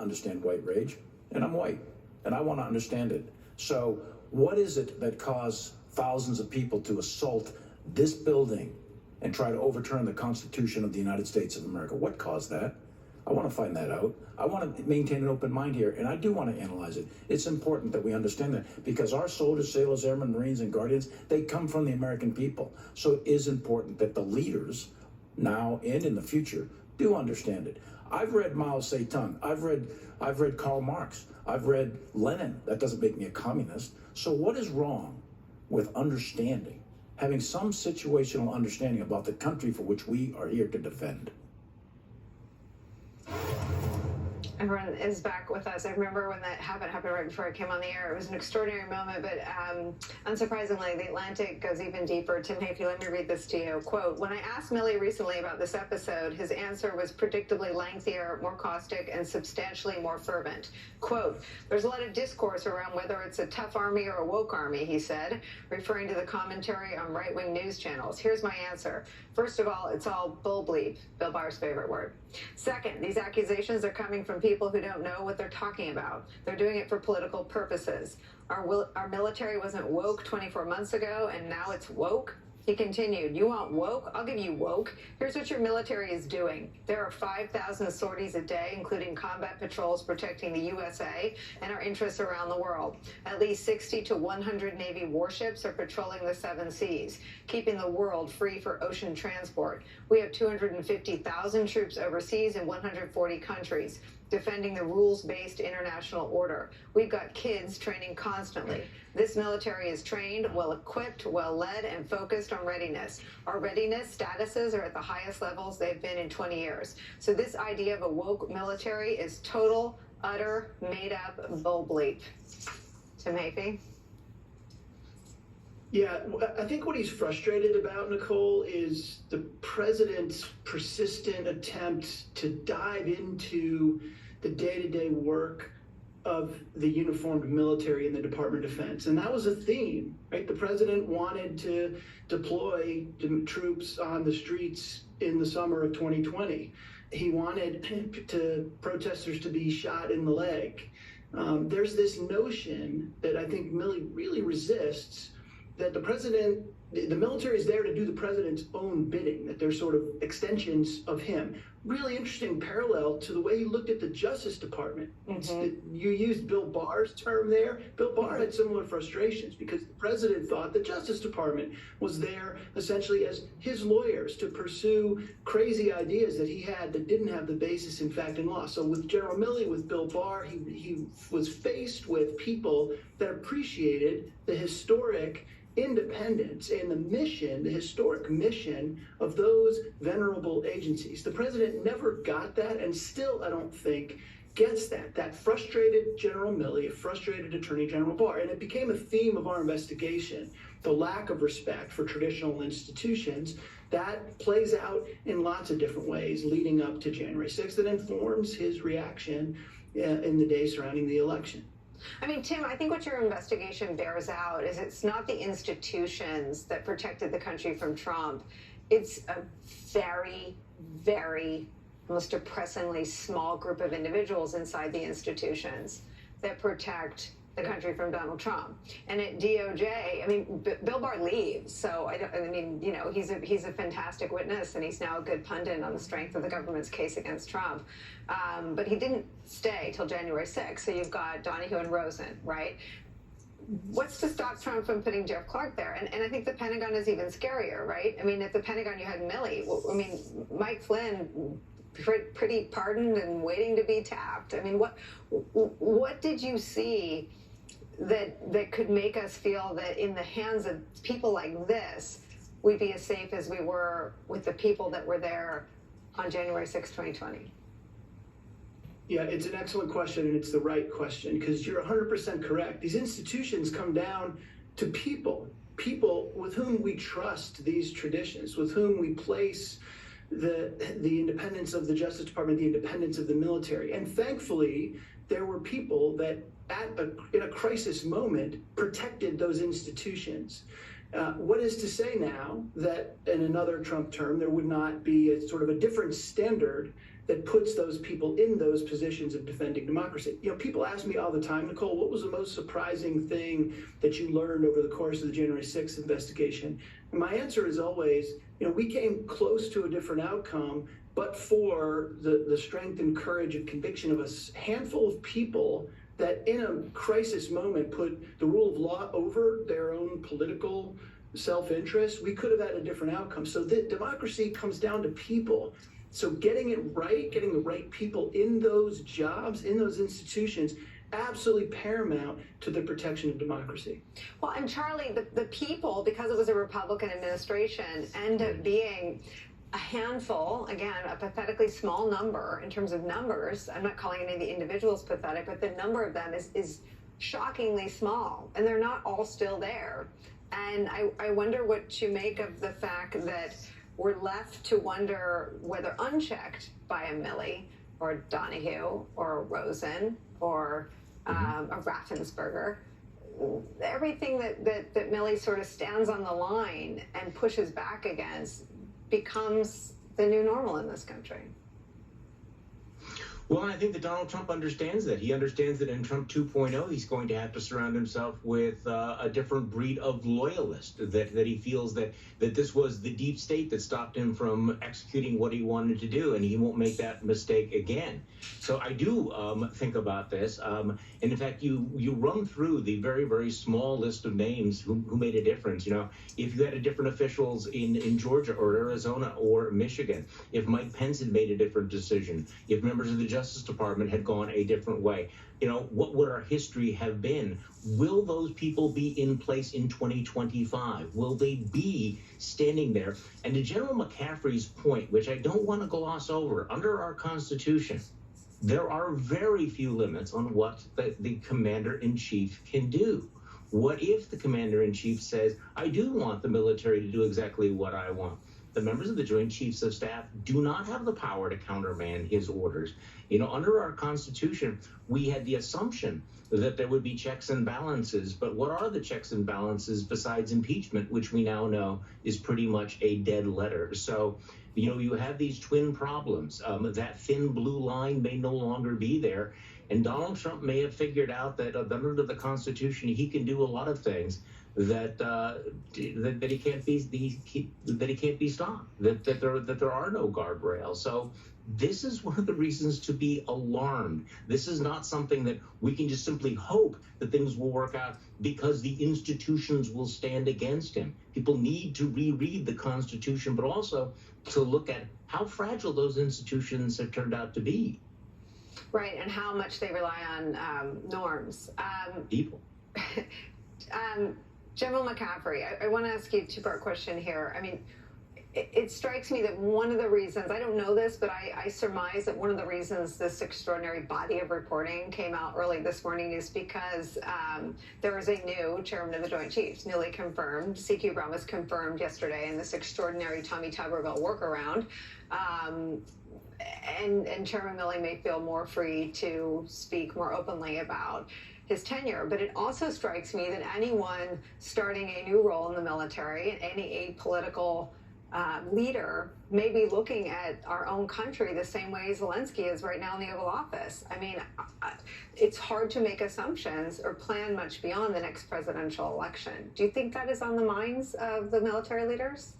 understand white rage, and I'm white, and I want to understand it. So what is it that caused thousands of people to assault this building and try to overturn the Constitution of the United States of America? What caused that? I want to find that out. I want to maintain an open mind here, and I do want to analyze it. It's important that we understand that, because our soldiers, sailors, airmen, Marines, and Guardians, they come from the American people. So it is important that the leaders, now and in the future, do understand it. I've read Mao Zedong. I've read Karl Marx. I've read Lenin. That doesn't make me a communist. So what is wrong with understanding, having some situational understanding about the country for which we are here to defend? Everyone is back with us. I remember when that happened right before I came on the air. It was an extraordinary moment, but unsurprisingly, The Atlantic goes even deeper. Tim Hafey, let me read this to you. Quote, when I asked Milley recently about this episode, his answer was predictably lengthier, more caustic, and substantially more fervent. Quote, there's a lot of discourse around whether it's a tough army or a woke army, he said, referring to the commentary on right-wing news channels. Here's my answer. First of all, it's all bull bleep, Bill Barr's favorite word. Second, these accusations are coming from people who don't know what they're talking about. They're doing it for political purposes. Our military wasn't woke 24 months ago, and now it's woke. He continued, you want woke? I'll give you woke. Here's what your military is doing. There are 5,000 sorties a day, including combat patrols protecting the USA and our interests around the world. At least 60 to 100 Navy warships are patrolling the 7 seas, keeping the world free for ocean transport. We have 250,000 troops overseas in 140 countries, defending the rules-based international order. We've got kids training constantly. This military is trained, well-equipped, well-led, and focused on readiness. Our readiness statuses are at the highest levels they've been in 20 years. So this idea of a woke military is total, utter, made-up bull bleep. Tim Hafey? Yeah, I think what he's frustrated about, Nicole, is the president's persistent attempt to dive into the day-to-day work of the uniformed military in the Department of Defense. And that was a theme, right? The president wanted to deploy troops on the streets in the summer of 2020. He wanted protesters to be shot in the leg. There's this notion that I think Milley really resists, that the military is there to do the president's own bidding, that they're sort of extensions of him. Really interesting parallel to the way you looked at the Justice Department. You used Bill Barr's term there. Bill Barr had similar frustrations because the president thought the Justice Department was there essentially as his lawyers to pursue crazy ideas that he had that didn't have the basis in fact in law. So with General Milley, with Bill Barr, he was faced with people that appreciated the historic independence and the mission, the historic mission of those venerable agencies. The president never got that, and still, I don't think, gets that. That frustrated General Milley, frustrated Attorney General Barr, and it became a theme of our investigation. The lack of respect for traditional institutions, that plays out in lots of different ways leading up to January 6th that informs his reaction in the days surrounding the election. I mean, Tim, I think what your investigation bears out is it's not the institutions that protected the country from Trump. It's a very, very, most depressingly small group of individuals inside the institutions that protect the country from Donald Trump. And at DOJ, I mean, Bill Barr leaves, so he's a fantastic witness, and he's now a good pundit on the strength of the government's case against Trump. But he didn't stay till January 6th, so you've got Donahue and Rosen, right? What's to stop Trump from putting Jeff Clark there? And I think the Pentagon is even scarier, right? I mean, at the Pentagon, you had Milley. I mean, Mike Flynn, pretty pardoned and waiting to be tapped. I mean, what did you see that could make us feel that in the hands of people like this, we'd be as safe as we were with the people that were there on January 6, 2020? Yeah, it's an excellent question, and it's the right question, because you're 100% correct. These institutions come down to people with whom we trust these traditions, with whom we place the independence of the Justice Department, the independence of the military. And thankfully, there were people that in a crisis moment protected those institutions. What is to say now that in another Trump term there would not be a sort of a different standard that puts those people in those positions of defending democracy. You know, people ask me all the time, Nicole, what was the most surprising thing that you learned over the course of the January 6th investigation? And my answer is always, you know, we came close to a different outcome, but for the strength and courage and conviction of a handful of people that in a crisis moment put the rule of law over their own political self-interest, we could have had a different outcome. So democracy comes down to people. So getting it right, getting the right people in those jobs, in those institutions, absolutely paramount to the protection of democracy. Well, and Charlie, the people, because it was a Republican administration, end up being a handful, again, a pathetically small number in terms of numbers. I'm not calling any of the individuals pathetic, but the number of them is shockingly small, and they're not all still there. And I wonder what you make of the fact that we're left to wonder whether unchecked by a Milley or a Donahue or a Rosen or a Raffensperger, everything that Milley sort of stands on the line and pushes back against becomes the new normal in this country. Well, I think that Donald Trump understands that. He understands that in Trump 2.0, he's going to have to surround himself with a different breed of loyalist, that he feels that this was the deep state that stopped him from executing what he wanted to do, and he won't make that mistake again. So I do think about this. And in fact, you run through the very, very small list of names who made a difference. You know, if you had different officials in Georgia or Arizona or Michigan, if Mike Pence had made a different decision, if members of the Justice Department had gone a different way, you know, what would our history have been? Will those people be in place in 2025? Will they be standing there? And to General McCaffrey's point, which I don't want to gloss over, under our Constitution, there are very few limits on what the commander-in-chief can do. What if the commander-in-chief says, I do want the military to do exactly what I want? The members of the Joint Chiefs of Staff do not have the power to countermand his orders. You know, under our Constitution, we had the assumption that there would be checks and balances. But what are the checks and balances besides impeachment, which we now know is pretty much a dead letter? So, you know, you have these twin problems. That thin blue line may no longer be there. And Donald Trump may have figured out that under the Constitution, he can do a lot of things that he can't be stopped. That there are no guardrails. So this is one of the reasons to be alarmed. This is not something that we can just simply hope that things will work out because the institutions will stand against him. People need to reread the Constitution, but also to look at how fragile those institutions have turned out to be. Right, and how much they rely on norms. People. General McCaffrey, I want to ask you a two-part question here. I mean, it strikes me that one of the reasons, I don't know this, but I surmise that one of the reasons this extraordinary body of reporting came out early this morning is because there is a new chairman of the Joint Chiefs, newly confirmed. CQ Brown was confirmed yesterday in this extraordinary Tommy Tuberville workaround. And Chairman Milley may feel more free to speak more openly about his tenure. But it also strikes me that anyone starting a new role in the military, any apolitical leader, may be looking at our own country the same way Zelensky is right now in the Oval Office. I mean, it's hard to make assumptions or plan much beyond the next presidential election. Do you think that is on the minds of the military leaders?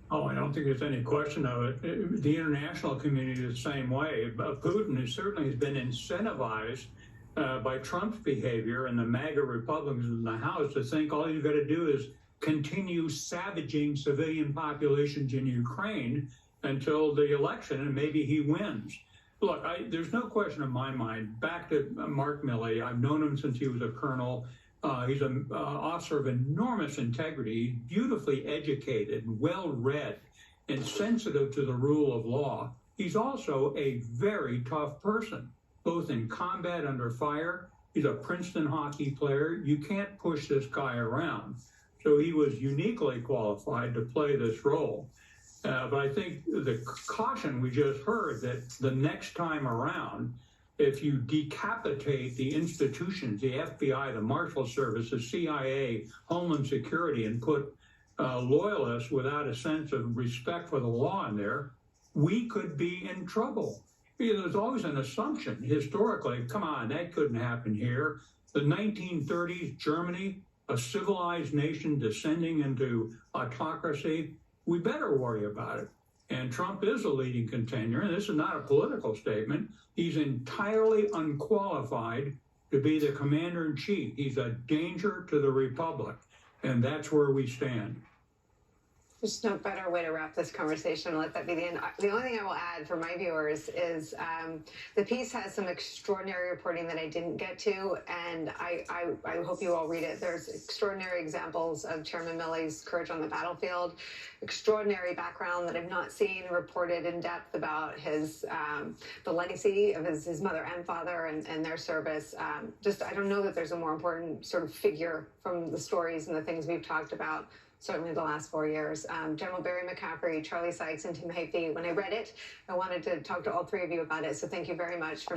Oh, I don't think there's any question of it. The international community is the same way. Putin certainly has been incentivized by Trump's behavior and the MAGA Republicans in the House to think all you've got to do is continue savaging civilian populations in Ukraine until the election, and maybe he wins. Look, there's no question in my mind. Back to Mark Milley, I've known him since he was a colonel. He's an officer of enormous integrity, beautifully educated, well-read, and sensitive to the rule of law. He's also a very tough person, both in combat under fire. He's a Princeton hockey player. You can't push this guy around. So he was uniquely qualified to play this role. But I think the caution we just heard that the next time around, if you decapitate the institutions, the FBI, the Marshal Service, the CIA, Homeland Security, and put loyalists without a sense of respect for the law in there, we could be in trouble. There's always an assumption historically, come on, that couldn't happen here. The 1930s, Germany, a civilized nation descending into autocracy, we better worry about it. And Trump is a leading contender, and this is not a political statement. He's entirely unqualified to be the commander-in-chief. He's a danger to the republic, and that's where we stand. There's no better way to wrap this conversation. Let that be the end. The only thing I will add for my viewers is the piece has some extraordinary reporting that I didn't get to, and I hope you all read it. There's extraordinary examples of Chairman Milley's courage on the battlefield, extraordinary background that I've not seen reported in depth about his the legacy of his mother and father and their service. I don't know that there's a more important sort of figure from the stories and the things we've talked about certainly the last 4 years. General Barry McCaffrey, Charlie Sykes, and Tim Hafey. When I read it, I wanted to talk to all three of you about it. So thank you very much for